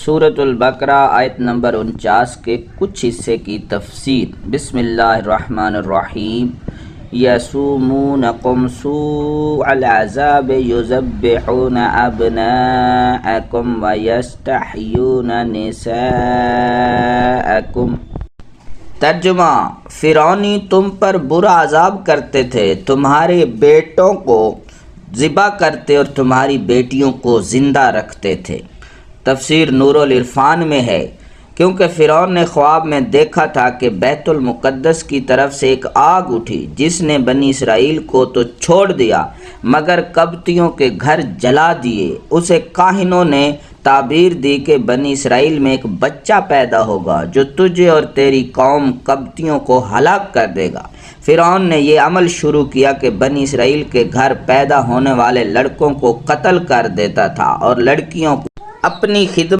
سورۃ البقرہ آیت نمبر 49 کے کچھ حصے کی تفسیر۔ بسم اللہ الرحمن الرحیم۔ یسومونکم سوء العذاب یذبحون ابناءکم ویستحیون نساءکم۔ ترجمہ: فرعونی تم پر برا عذاب کرتے تھے، تمہارے بیٹوں کو ذبح کرتے اور تمہاری بیٹیوں کو زندہ رکھتے تھے۔ تفسیر نور العرفان میں ہے، کیونکہ فرعون نے خواب میں دیکھا تھا کہ بیت المقدس کی طرف سے ایک آگ اٹھی جس نے بنی اسرائیل کو تو چھوڑ دیا مگر قبطیوں کے گھر جلا دیے۔ اسے کاہنوں نے تعبیر دی کہ بنی اسرائیل میں ایک بچہ پیدا ہوگا جو تجھے اور تیری قوم قبطیوں کو ہلاک کر دے گا۔ فرعون نے یہ عمل شروع کیا کہ بنی اسرائیل کے گھر پیدا ہونے والے لڑکوں کو قتل کر دیتا تھا اور لڑکیوں کو اپنی خدمت